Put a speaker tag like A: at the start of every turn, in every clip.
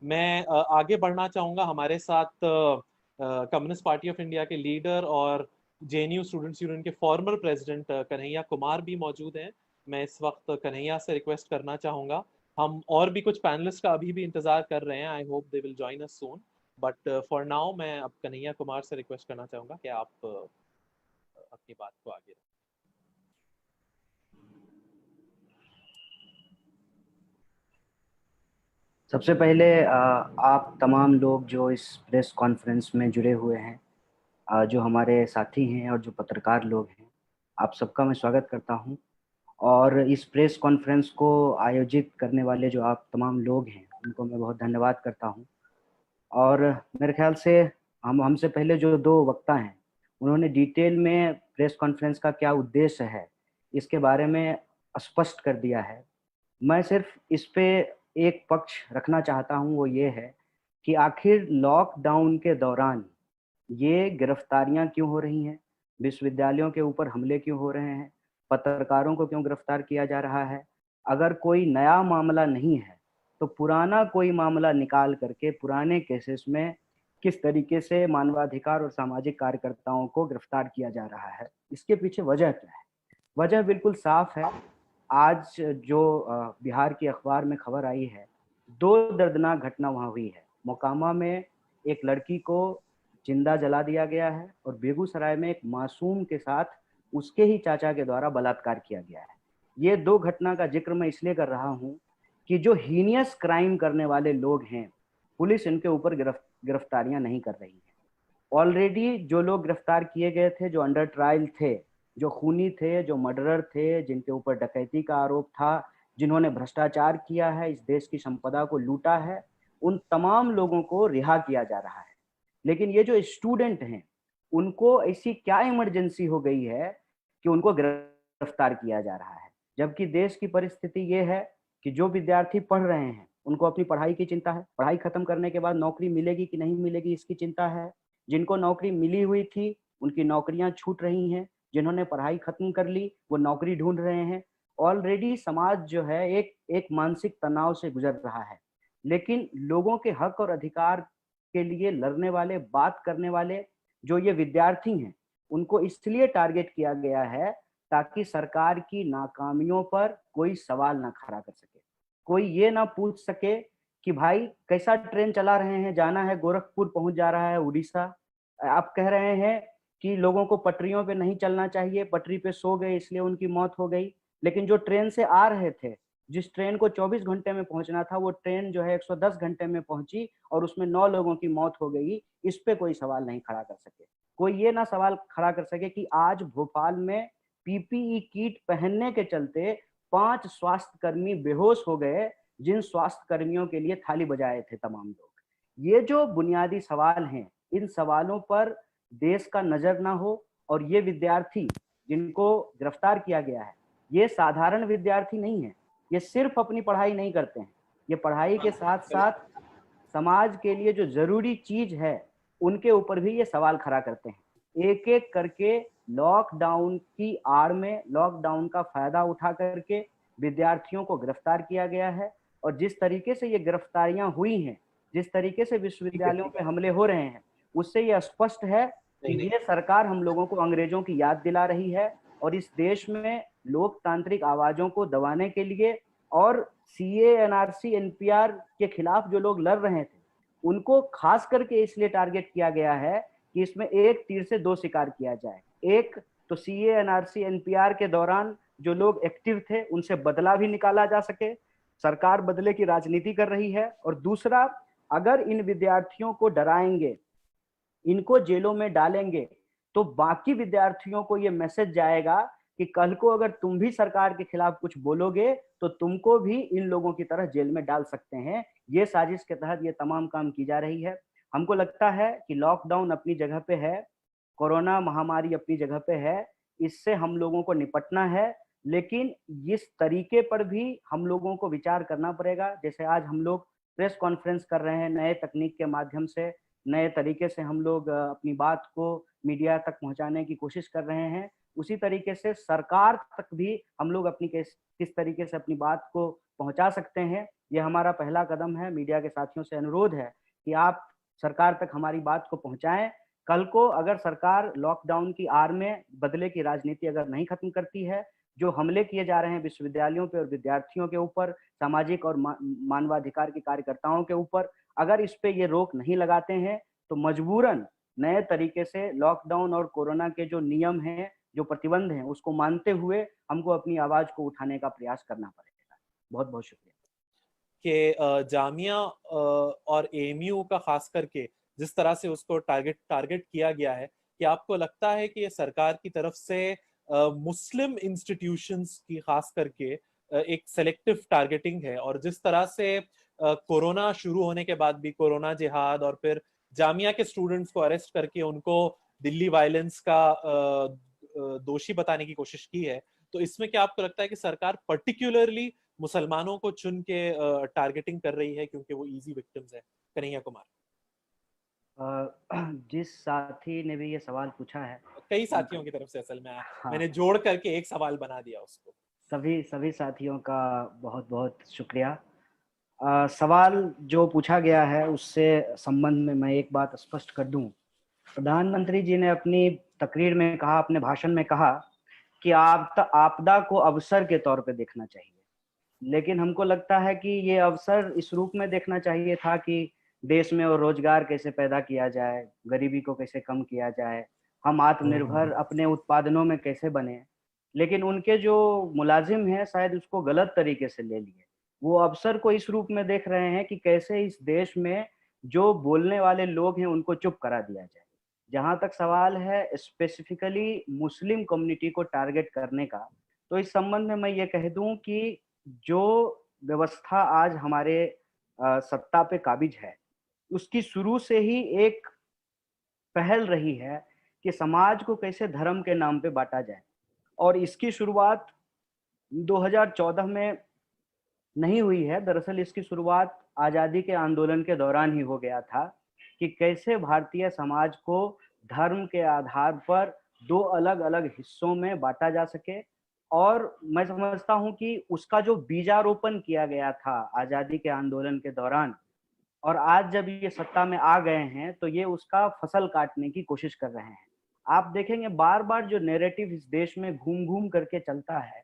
A: मैं आगे बढ़ना चाहूँगा। हमारे साथ कम्युनिस्ट पार्टी ऑफ इंडिया के लीडर और जेएनयू स्टूडेंट्स यूनियन के फॉर्मर प्रेसिडेंट कन्हैया कुमार भी मौजूद हैं। मैं इस वक्त कन्हैया से रिक्वेस्ट करना चाहूँगा। हम और भी कुछ पैनलिस्ट का अभी भी इंतजार कर रहे हैं। I hope they will join us soon, but for now मैं अब कन्हैया कुमार से रिक्वेस्ट करना चाहूँगा कि आप अपनी बात को आगे रखें।
B: सबसे पहले आप तमाम लोग जो इस प्रेस कॉन्फ्रेंस में जुड़े हुए हैं, जो हमारे साथी हैं और जो पत्रकार लोग हैं, आप सबका मैं स्वागत करता हूं। और इस प्रेस कॉन्फ्रेंस को आयोजित करने वाले जो आप तमाम लोग हैं, उनको मैं बहुत धन्यवाद करता हूं। और मेरे ख्याल से हमसे पहले जो दो वक्ता हैं, उन्होंने डिटेल में प्रेस कॉन्फ्रेंस का क्या उद्देश्य है इसके बारे में स्पष्ट कर दिया है। मैं सिर्फ इस पे एक पक्ष रखना चाहता हूं, वो ये है कि आखिर लॉकडाउन के दौरान ये गिरफ्तारियां क्यों हो रही हैं, विश्वविद्यालयों के ऊपर हमले क्यों हो रहे हैं, पत्रकारों को क्यों गिरफ्तार किया जा रहा है। अगर कोई नया मामला नहीं है तो पुराना कोई मामला निकाल करके पुराने केसेस में किस तरीके से मानवाधिकार और सामाजिक कार्यकर्ताओं को गिरफ्तार किया जा रहा है, इसके पीछे वजह क्या है। वजह बिल्कुल साफ है। आज जो बिहार की अखबार में खबर आई है, दो दर्दनाक घटना वहां हुई है। मोकामा में एक लड़की को जिंदा जला दिया गया है और बेगूसराय में एक मासूम के साथ उसके ही चाचा के द्वारा बलात्कार किया गया है। ये दो घटना का जिक्र मैं इसलिए कर रहा हूँ कि जो हीनियस क्राइम करने वाले लोग हैं, पुलिस इनके ऊपर गिरफ्तारियां नहीं कर रही है। ऑलरेडी जो लोग गिरफ्तार किए गए थे, जो अंडर ट्रायल थे, जो खूनी थे, जो मर्डरर थे, जिनके ऊपर डकैती का आरोप था, जिन्होंने भ्रष्टाचार किया है, इस देश की संपदा को लूटा है, उन तमाम लोगों को रिहा किया जा रहा है। लेकिन ये जो स्टूडेंट हैं, उनको ऐसी क्या इमरजेंसी हो गई है कि उनको गिरफ्तार किया जा रहा है, जबकि देश की परिस्थिति ये है कि जो विद्यार्थी पढ़ रहे हैं उनको अपनी पढ़ाई की चिंता है, पढ़ाई खत्म करने के बाद नौकरी मिलेगी कि नहीं मिलेगी इसकी चिंता है। जिनको नौकरी मिली हुई थी उनकी नौकरियां छूट रही हैं, जिन्होंने पढ़ाई खत्म कर ली वो नौकरी ढूंढ रहे हैं। ऑलरेडी समाज जो है एक एक मानसिक तनाव से गुजर रहा है। लेकिन लोगों के हक और अधिकार के लिए लड़ने वाले, बात करने वाले जो ये विद्यार्थी हैं, उनको इसलिए टारगेट किया गया है ताकि सरकार की नाकामियों पर कोई सवाल ना खड़ा कर सके, कोई ये ना पूछ सके कि भाई कैसा ट्रेन चला रहे हैं, जाना है गोरखपुर, पहुंच जा रहा है उड़ीसा। आप कह रहे हैं कि लोगों को पटरियों पे नहीं चलना चाहिए, पटरी पे सो गए इसलिए उनकी मौत हो गई। लेकिन जो ट्रेन से आ रहे थे, जिस ट्रेन को 24 घंटे में पहुंचना था, वो ट्रेन जो है 110 घंटे में पहुंची और उसमें 9 लोगों की मौत हो गई। इस पे कोई सवाल नहीं खड़ा कर सके। कोई ये ना सवाल खड़ा कर सके कि आज भोपाल में पीपीई किट पहनने के चलते 5 स्वास्थ्य कर्मी बेहोश हो गए, जिन स्वास्थ्य कर्मियों के लिए थाली बजाए थे तमाम लोग। ये जो बुनियादी सवाल हैं, इन सवालों पर देश का नजर ना हो। और ये विद्यार्थी जिनको गिरफ्तार किया गया है, ये साधारण विद्यार्थी नहीं है। ये सिर्फ अपनी पढ़ाई नहीं करते हैं, ये पढ़ाई के साथ साथ समाज के लिए जो जरूरी चीज है उनके ऊपर भी ये सवाल खड़ा करते हैं। एक एक करके लॉकडाउन की आड़ में, लॉकडाउन का फायदा उठा करके विद्यार्थियों को गिरफ्तार किया गया है। और जिस तरीके से ये गिरफ्तारियां हुई हैं, जिस तरीके से विश्वविद्यालयों पे हमले हो रहे हैं, उससे ये स्पष्ट है कि ये सरकार हम लोगों को अंग्रेजों की याद दिला रही है। और इस देश में लोकतांत्रिक आवाजों को दबाने के लिए और सीए, एनआरसी, एनपीआर के खिलाफ जो लोग लड़ रहे थे, उनको खास करके इसलिए टारगेट किया गया है कि इसमें एक तीर से दो शिकार किया जाए। एक तो सीए, एनआरसी, एनपीआर के दौरान जो लोग एक्टिव थे उनसे बदला भी निकाला जा सके, सरकार बदले की राजनीति कर रही है। और दूसरा, अगर इन विद्यार्थियों को डराएंगे, इनको जेलों में डालेंगे, तो बाकी विद्यार्थियों को ये मैसेज जाएगा कि कल को अगर तुम भी सरकार के खिलाफ कुछ बोलोगे तो तुमको भी इन लोगों की तरह जेल में डाल सकते हैं। ये साजिश के तहत ये तमाम काम की जा रही है। हमको लगता है कि लॉकडाउन अपनी जगह पे है, कोरोना महामारी अपनी जगह पे है, इससे हम लोगों को निपटना है। लेकिन इस तरीके पर भी हम लोगों को विचार करना पड़ेगा। जैसे आज हम लोग प्रेस कॉन्फ्रेंस कर रहे हैं, नए तकनीक के माध्यम से, नए तरीके से हम लोग अपनी बात को मीडिया तक पहुंचाने की कोशिश कर रहे हैं। उसी तरीके से सरकार तक भी हम लोग अपनी किस तरीके से अपनी बात को पहुंचा सकते हैं, ये हमारा पहला कदम है। मीडिया के साथियों से अनुरोध है कि आप सरकार तक हमारी बात को पहुंचाएं। कल को अगर सरकार लॉकडाउन की आड़ में बदले की राजनीति अगर नहीं खत्म करती है, जो हमले किए जा रहे हैं विश्वविद्यालयों पे और विद्यार्थियों के ऊपर, सामाजिक और मानवाधिकार के कार्यकर्ताओं के ऊपर, अगर इस पे ये रोक नहीं लगाते हैं तो मजबूरन नए तरीके से लॉकडाउन और कोरोना के जो नियम हैं, जो प्रतिबंध हैं, उसको मानते हुए हमको अपनी आवाज को उठाने का प्रयास करना पड़ेगा। बहुत बहुत शुक्रिया।
A: कि जामिया और एएमयू का खास करके जिस तरह से उसको टारगेट किया गया है, कि आपको लगता है कि ये सरकार की तरफ से मुस्लिम इंस्टीट्यूशंस की खास करके एक सेलेक्टिव टारगेटिंग है, और जिस तरह से कोरोना शुरू होने के बाद भी कोरोना जिहाद और फिर जामिया के स्टूडेंट्स को अरेस्ट करके उनको दिल्ली वायलेंस का दोषी बताने की कोशिश की है, तो इसमें क्या आपको लगता है कि सरकार पर्टिकुलरली मुसलमानों को चुन के टारगेटिंग कर रही है क्योंकि वो इजी विक्टिम्स है? कन्हैया कुमार।
B: जिस साथी ने भी ये सवाल पूछा है,
A: कई साथियों की तरफ से असल में
B: हाँ,
A: मैंने जोड़ करके एक सवाल बना दिया उसको।
B: सभी साथियों का बहुत बहुत शुक्रिया। सवाल जो पूछा गया है उससे संबंध में मैं एक बात स्पष्ट कर दूं। प्रधानमंत्री जी ने अपनी तकरीर में कहा, अपने भाषण में कहा कि आपदा को अवसर के तौर पे देखना चाहिए, लेकिन हमको लगता है कि ये अवसर इस रूप में देखना चाहिए था कि देश में और रोजगार कैसे पैदा किया जाए, गरीबी को कैसे कम किया जाए, हम आत्मनिर्भर अपने उत्पादनों में कैसे बने। लेकिन उनके जो मुलाजिम हैं शायद उसको गलत तरीके से ले लिए। वो अवसर को इस रूप में देख रहे हैं कि कैसे इस देश में जो बोलने वाले लोग हैं उनको चुप करा दिया जाए। जहां तक सवाल है स्पेसिफिकली मुस्लिम कम्युनिटी को टारगेट करने का, तो इस संबंध में मैं ये कह दूं कि जो व्यवस्था आज हमारे सत्ता पे काबिज है, उसकी शुरू से ही एक पहल रही है कि समाज को कैसे धर्म के नाम पे बांटा जाए। और इसकी शुरुआत 2014 में नहीं हुई है। दरअसल इसकी शुरुआत आजादी के आंदोलन के दौरान ही हो गया था कि कैसे भारतीय समाज को धर्म के आधार पर दो अलग अलग हिस्सों में बांटा जा सके। और मैं समझता हूं कि उसका जो बीजारोपण किया गया था आजादी के आंदोलन के दौरान, और आज जब ये सत्ता में आ गए हैं तो ये उसका फसल काटने की कोशिश कर रहे हैं। आप देखेंगे बार बार जो नैरेटिव इस देश में घूम घूम करके चलता है,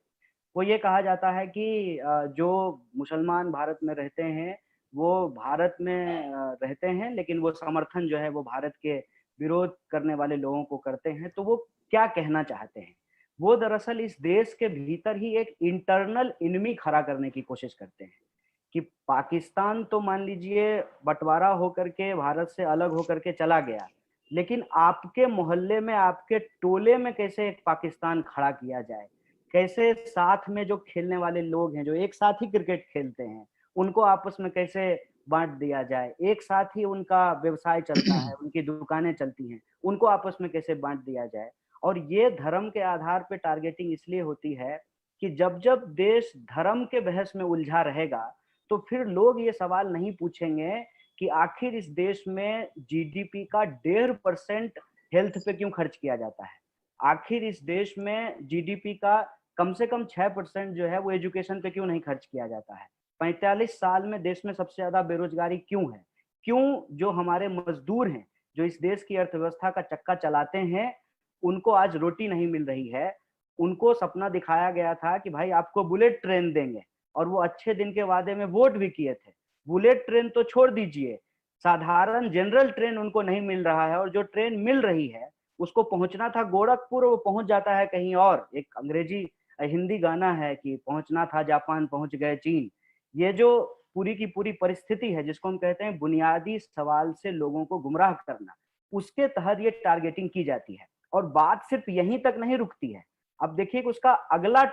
B: वो ये कहा जाता है कि जो मुसलमान भारत में रहते हैं वो भारत में रहते हैं, लेकिन वो समर्थन जो है वो भारत के विरोध करने वाले लोगों को करते हैं। तो वो क्या कहना चाहते हैं? वो दरअसल इस देश के भीतर ही एक इंटरनल इनमी खड़ा करने की कोशिश करते हैं कि पाकिस्तान तो मान लीजिए बंटवारा होकर के भारत से अलग होकर के चला गया, लेकिन आपके मोहल्ले में, आपके टोले में कैसे एक पाकिस्तान खड़ा किया जाए, कैसे साथ में जो खेलने वाले लोग हैं, जो एक साथ ही क्रिकेट खेलते हैं, उनको आपस में कैसे बांट दिया जाए, एक साथ ही उनका व्यवसाय चलता है, उनकी दुकानें चलती हैं, उनको आपस में कैसे बांट दिया जाए। और ये धर्म के आधार पे टारगेटिंग इसलिए होती है कि जब जब देश धर्म के बहस में उलझा रहेगा तो फिर लोग ये सवाल नहीं पूछेंगे कि आखिर इस देश में जीडीपी का 1.5% हेल्थ पे क्यों खर्च किया जाता है, आखिर इस देश में जीडीपी का कम से कम 6% जो है वो एजुकेशन पे क्यों नहीं खर्च किया जाता है, 45 साल में देश में सबसे ज्यादा बेरोजगारी क्यों है, क्यों जो हमारे मजदूर हैं, जो इस देश की अर्थव्यवस्था का चक्का चलाते हैं, उनको आज रोटी नहीं मिल रही है। उनको सपना दिखाया गया था कि भाई आपको बुलेट ट्रेन देंगे, और वो अच्छे दिन के वादे में वोट भी किए थे। बुलेट ट्रेन तो छोड़ दीजिए, साधारण जनरल ट्रेन उनको नहीं मिल रहा है, और जो ट्रेन मिल रही है उसको पहुंचना था गोरखपुर, वो पहुंच जाता है कहीं और। एक अंग्रेजी हिंदी गाना है कि पहुंचना था जापान पहुंच गए चीन। ये जो पूरी की पूरी परिस्थिति है जिसको हम कहते हैं बुनियादी सवाल से लोगों को गुमराह करना, उसके तहत ये टारगेटिंग की जाती है। और बात सिर्फ यहीं तक नहीं रुकती है। अब देखिए कि उसका अगला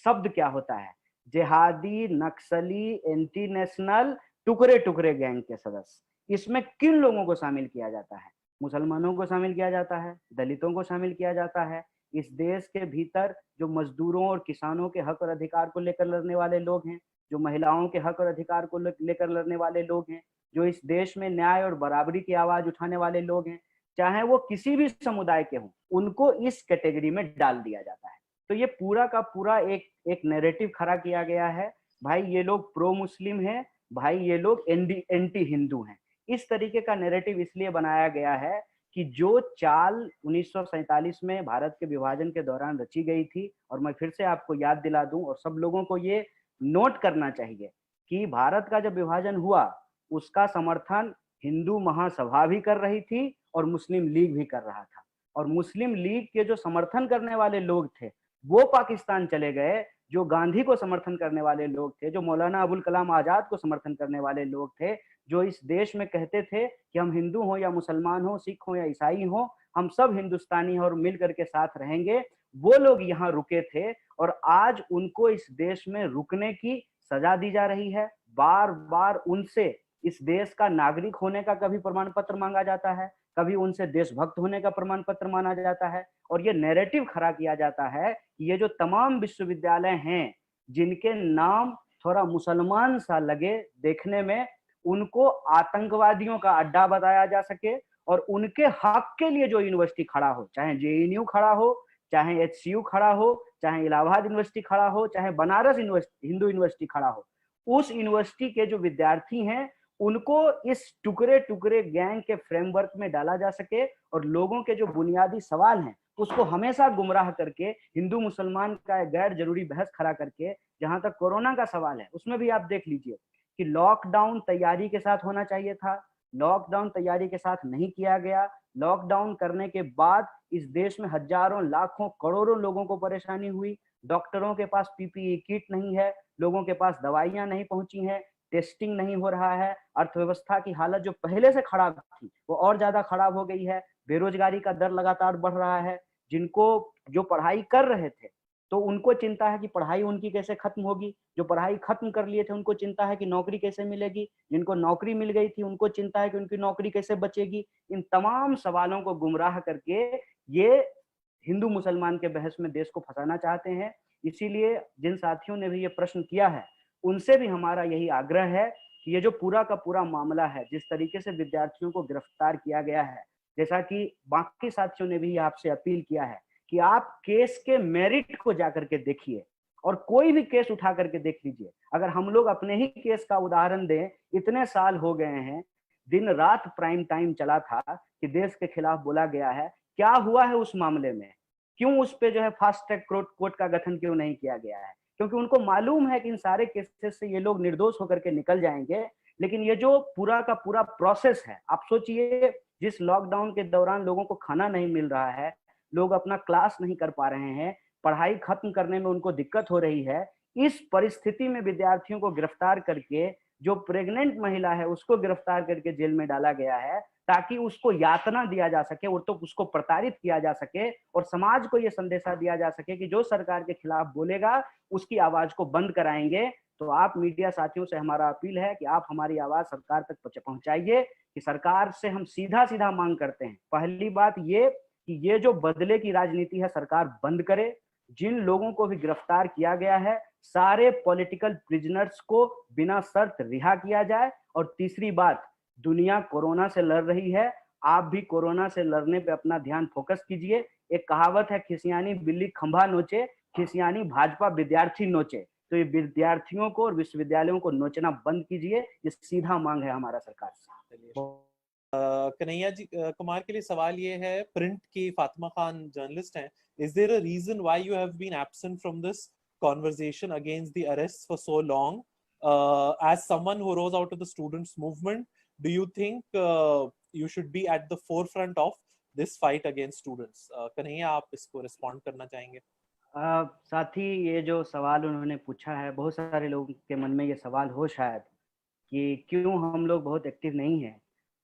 B: शब्द क्या होता है, जिहादी, नक्सली, एंटी नेशनल, टुकड़े टुकड़े गैंग के सदस्य। इसमें किन लोगों को शामिल किया जाता है? मुसलमानों को शामिल किया जाता है, दलितों को शामिल किया जाता है। इस देश के भीतर जो मजदूरों और किसानों के हक और अधिकार को लेकर लड़ने वाले लोग हैं, जो महिलाओं के हक और अधिकार को लेकर लड़ने वाले लोग हैं, जो इस देश में न्याय और बराबरी की आवाज उठाने वाले लोग हैं, चाहे वो किसी भी समुदाय के हों, उनको इस कैटेगरी में डाल दिया जाता है। तो ये पूरा का पूरा एक नैरेटिव खड़ा किया गया है, भाई ये लोग प्रो मुस्लिम हैं, भाई ये लोग एंटी हिंदू हैं। इस तरीके का नैरेटिव इसलिए बनाया गया है कि जो चाल 1947 में भारत के विभाजन के दौरान रची गई थी, और मैं फिर से आपको याद दिला दूं और सब लोगों को ये नोट करना चाहिए कि भारत का जब विभाजन हुआ उसका समर्थन हिंदू महासभा भी कर रही थी और मुस्लिम लीग भी कर रहा था। और मुस्लिम लीग के जो समर्थन करने वाले लोग थे वो पाकिस्तान चले गए, जो गांधी को समर्थन करने वाले लोग थे, जो मौलाना अबुल कलाम आजाद को समर्थन करने वाले लोग थे, जो इस देश में कहते थे कि हम हिंदू हो या मुसलमान हो, सिख हो या ईसाई हो, हम सब हिंदुस्तानी हैं और मिल करके साथ रहेंगे, वो लोग यहाँ रुके थे। और आज उनको इस देश में रुकने की सजा दी जा रही है। बार बार उनसे इस देश का नागरिक होने का कभी प्रमाण पत्र मांगा जाता है, कभी उनसे देशभक्त होने का प्रमाण पत्र माना जाता है, और ये नैरेटिव खड़ा किया जाता है कि ये जो तमाम विश्वविद्यालय हैं जिनके नाम थोड़ा मुसलमान सा लगे देखने में, उनको आतंकवादियों का अड्डा बताया जा सके, और उनके हक के लिए जो यूनिवर्सिटी खड़ा हो, चाहे जेएनयू खड़ा हो, चाहे एचसीयू खड़ा हो, चाहे इलाहाबाद यूनिवर्सिटी खड़ा हो, चाहे बनारस यूनिवर्सिटी हिंदू यूनिवर्सिटी खड़ा हो, उस यूनिवर्सिटी के जो विद्यार्थी हैं उनको इस टुकड़े टुकड़े गैंग के फ्रेमवर्क में डाला जा सके, और लोगों के जो बुनियादी सवाल हैं उसको हमेशा गुमराह करके हिंदू मुसलमान का गैर जरूरी बहस खड़ा करके, जहां तक कोरोना का सवाल है उसमें भी आप देख लीजिए कि लॉकडाउन तैयारी के साथ होना चाहिए था, लॉकडाउन तैयारी के साथ नहीं किया गया। लॉकडाउन करने के बाद इस देश में हजारों लाखों करोड़ों लोगों को परेशानी हुई, डॉक्टरों के पास पीपीई किट नहीं है, लोगों के पास दवाइयां नहीं पहुंची हैं, टेस्टिंग नहीं हो रहा है, अर्थव्यवस्था की हालत जो पहले से खराब थी वो और ज्यादा खराब हो गई है, बेरोजगारी का दर लगातार बढ़ रहा है। जिनको जो पढ़ाई कर रहे थे तो उनको चिंता है कि पढ़ाई उनकी कैसे खत्म होगी, जो पढ़ाई खत्म कर लिए थे उनको चिंता है कि नौकरी कैसे मिलेगी, जिनको नौकरी मिल गई थी उनको चिंता है कि उनकी नौकरी कैसे बचेगी। इन तमाम सवालों को गुमराह करके ये हिंदू मुसलमान के बहस में देश को फंसाना चाहते हैं। इसीलिए जिन साथियों ने भी ये प्रश्न किया है उनसे भी हमारा यही आग्रह है कि ये जो पूरा का पूरा मामला है, जिस तरीके से विद्यार्थियों को गिरफ्तार किया गया है, जैसा कि बाकी साथियों ने भी आपसे अपील किया है कि आप केस के मेरिट को जाकर के देखिए, और कोई भी केस उठा करके देख लीजिए। अगर हम लोग अपने ही केस का उदाहरण दें, इतने साल हो गए हैं, दिन रात प्राइम टाइम चला था कि देश के खिलाफ बोला गया है, क्या हुआ है उस मामले में, क्यों उस पे जो है फास्ट ट्रैक कोर्ट का गठन क्यों नहीं किया गया है? क्योंकि उनको मालूम है कि इन सारे केसेस से ये लोग निर्दोष होकर के निकल जाएंगे। लेकिन ये जो पूरा का पूरा प्रोसेस है, आप सोचिए जिस लॉकडाउन के दौरान लोगों को खाना नहीं मिल रहा है, लोग अपना क्लास नहीं कर पा रहे हैं, पढ़ाई खत्म करने में उनको दिक्कत हो रही है, इस परिस्थिति में विद्यार्थियों को गिरफ्तार करके, जो प्रेग्नेंट महिला है उसको गिरफ्तार करके जेल में डाला गया है ताकि उसको यातना दिया जा सके और तो उसको प्रताड़ित किया जा सके, और समाज को यह संदेशा दिया जा सके कि जो सरकार के खिलाफ बोलेगा उसकी आवाज को बंद कराएंगे। तो आप मीडिया साथियों से हमारा अपील है कि आप हमारी आवाज सरकार तक पहुंचाइए कि सरकार से हम सीधा सीधा मांग करते हैं। पहली बात ये कि ये जो बदले की राजनीति है सरकार बंद करे, जिन लोगों को भी गिरफ्तार किया गया है सारे पॉलिटिकल प्रिजनर्स को बिना शर्त रिहा किया जाए। और तीसरी बात, दुनिया कोरोना से लड़ रही है, आप भी कोरोना से लड़ने पे अपना ध्यान फोकस कीजिए। एक कहावत है, खिसियानी बिल्ली खंभा नोचे, खिसियानी भाजपा विद्यार्थी नोचे। तो ये विद्यार्थियों को और विश्वविद्यालयों को नोचना बंद कीजिए, ये सीधा मांग है हमारा सरकार से।
A: कन्हैया जी, कुमार के लिए सवाल ये है, प्रिंट की फातिमा खान जर्नलिस्ट हैं, is there a reason why you have been absent from this conversation against the arrests for so long? As someone who rose out of the students movement, do you think you should be at the forefront of this fight against students? Kanhaiya, आप इसको respond करना चाहेंगे?
B: साथी, ये जो सवाल उन्होंने पूछा है, बहुत सारे लोगों के मन में ये सवाल हो शायद कि क्यों हम लोग बहुत एक्टिव नहीं हैं।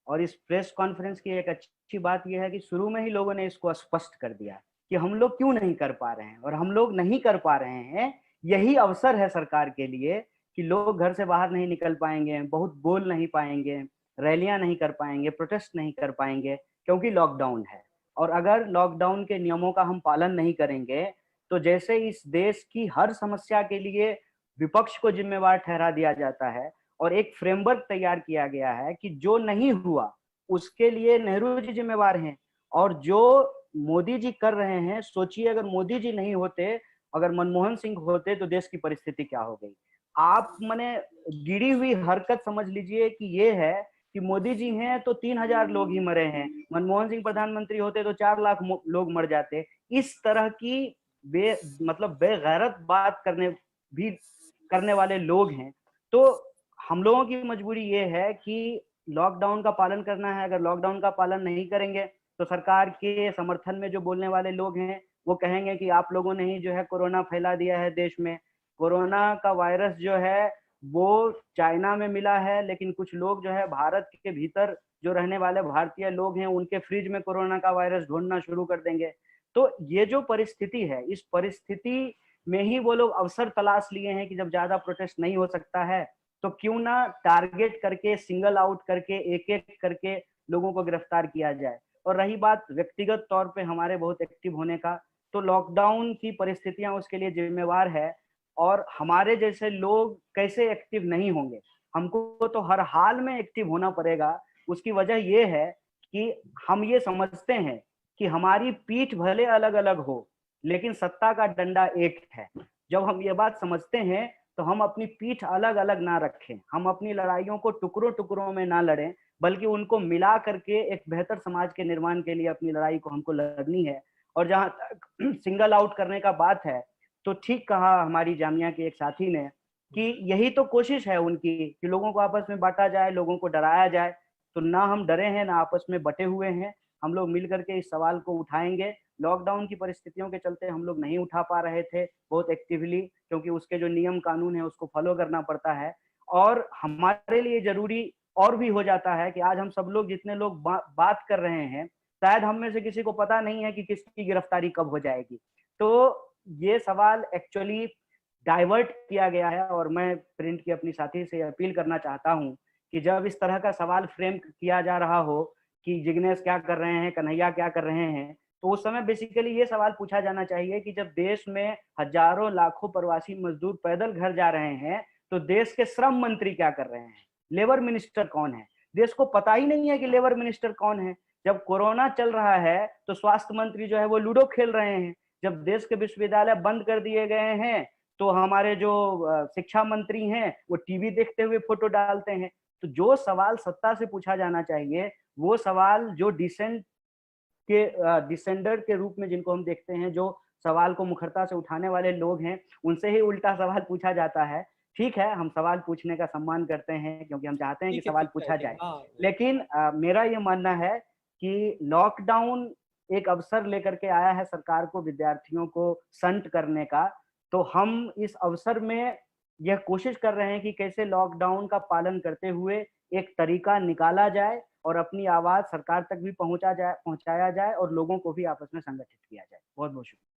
B: और इस प्रेस कॉन्फ्रेंस की एक अच्छी बात यह है कि शुरू में ही लोगों ने इसको स्पष्ट कर दिया कि हम लोग क्यों नहीं कर पा रहे हैं, और हम लोग नहीं कर पा रहे हैं यही अवसर है सरकार के लिए कि लोग घर से बाहर नहीं निकल पाएंगे, बहुत बोल नहीं पाएंगे, रैलियां नहीं कर पाएंगे, प्रोटेस्ट नहीं कर पाएंगे क्योंकि लॉकडाउन है। और अगर लॉकडाउन के नियमों का हम पालन नहीं करेंगे तो जैसे इस देश की हर समस्या के लिए विपक्ष को जिम्मेवार ठहरा दिया जाता है और एक फ्रेमवर्क तैयार किया गया है कि जो नहीं हुआ उसके लिए नेहरू जी जिम्मेवार हैं, और जो मोदी जी कर रहे हैं, सोचिए अगर मोदी जी नहीं होते, अगर मनमोहन सिंह होते तो देश की परिस्थिति क्या हो गई। आप माने गिरी हुई हरकत समझ लीजिए कि ये है कि मोदी जी हैं तो 3,000 लोग ही मरे हैं, मनमोहन सिंह प्रधानमंत्री होते तो 4 लाख लोग मर जाते। इस तरह की मतलब बेगैरत बात करने वाले लोग हैं। तो हम लोगों की मजबूरी ये है कि लॉकडाउन का पालन करना है। अगर लॉकडाउन का पालन नहीं करेंगे तो सरकार के समर्थन में जो बोलने वाले लोग हैं वो कहेंगे कि आप लोगों ने ही जो है कोरोना फैला दिया है देश में। कोरोना का वायरस जो है वो चाइना में मिला है, लेकिन कुछ लोग जो है भारत के भीतर जो रहने वाले भारतीय लोग हैं उनके फ्रिज में कोरोना का वायरस ढूंढना शुरू कर देंगे। तो ये जो परिस्थिति है, इस परिस्थिति में ही वो लोग अवसर तलाश लिए हैं कि जब ज्यादा प्रोटेस्ट नहीं हो सकता है तो क्यों ना टारगेट करके, सिंगल आउट करके, एक एक करके लोगों को गिरफ्तार किया जाए। और रही बात व्यक्तिगत तौर पे हमारे बहुत एक्टिव होने का, तो लॉकडाउन की परिस्थितियां उसके लिए जिम्मेवार है। और हमारे जैसे लोग कैसे एक्टिव नहीं होंगे, हमको तो हर हाल में एक्टिव होना पड़ेगा। उसकी वजह ये है कि हम ये समझते हैं कि हमारी पीठ भले अलग अलग हो लेकिन सत्ता का डंडा एक है। जब हम ये बात समझते हैं तो हम अपनी पीठ अलग अलग ना रखें, हम अपनी लड़ाइयों को टुकड़ों टुकड़ों में ना लड़ें, बल्कि उनको मिला करके एक बेहतर समाज के निर्माण के लिए अपनी लड़ाई को हमको लड़नी है। और जहां तक सिंगल आउट करने का बात है, तो ठीक कहा हमारी जामिया के एक साथी ने कि यही तो कोशिश है उनकी कि लोगों को आपस में बांटा जाए, लोगों को डराया जाए। तो ना हम डरे हैं ना आपस में बटे हुए हैं, हम लोग मिल करके इस सवाल को उठाएंगे। लॉकडाउन की परिस्थितियों के चलते हम लोग नहीं उठा पा रहे थे बहुत एक्टिवली, क्योंकि उसके जो नियम कानून है उसको फॉलो करना पड़ता है। और हमारे लिए जरूरी और भी हो जाता है कि आज हम सब लोग जितने लोग बात कर रहे हैं, शायद हम में से किसी को पता नहीं है कि किसकी गिरफ्तारी कब हो जाएगी। तो ये सवाल एक्चुअली डाइवर्ट किया गया है। और मैं प्रिंट की अपनी साथी से अपील करना चाहता हूँ कि जब इस तरह का सवाल फ्रेम किया जा रहा हो कि जिग्नेश क्या कर रहे हैं, कन्हैया क्या कर रहे हैं, तो उस समय बेसिकली ये सवाल पूछा जाना चाहिए कि जब देश में हजारों लाखों प्रवासी मजदूर पैदल घर जा रहे हैं तो देश के श्रम मंत्री क्या कर रहे हैं, लेबर मिनिस्टर कौन है? देश को पता ही नहीं है कि लेबर मिनिस्टर कौन है। जब कोरोना चल रहा है तो स्वास्थ्य मंत्री जो है वो लूडो खेल रहे हैं। जब देश के विश्वविद्यालय बंद कर दिए गए हैं तो हमारे जो शिक्षा मंत्री हैं वो टीवी देखते हुए फोटो डालते हैं। तो जो सवाल सत्ता से पूछा जाना चाहिए, वो सवाल जो डिसेंडर के रूप में जिनको हम देखते हैं, जो सवाल को मुखरता से उठाने वाले लोग हैं, उनसे ही उल्टा सवाल पूछा जाता है। ठीक है, हम सवाल पूछने का सम्मान करते हैं क्योंकि हम चाहते हैं कि सवाल पूछा जाए।
A: हाँ,
B: लेकिन मेरा ये मानना है कि लॉकडाउन एक अवसर लेकर के आया है सरकार को विद्यार्थियों को संट करने का। तो हम इस अवसर में यह कोशिश कर रहे हैं कि कैसे लॉकडाउन का पालन करते हुए एक तरीका निकाला जाए और अपनी आवाज सरकार तक भी पहुंचाया जाए और लोगों को भी आपस में संगठित किया जाए। बहुत बहुत शुक्रिया।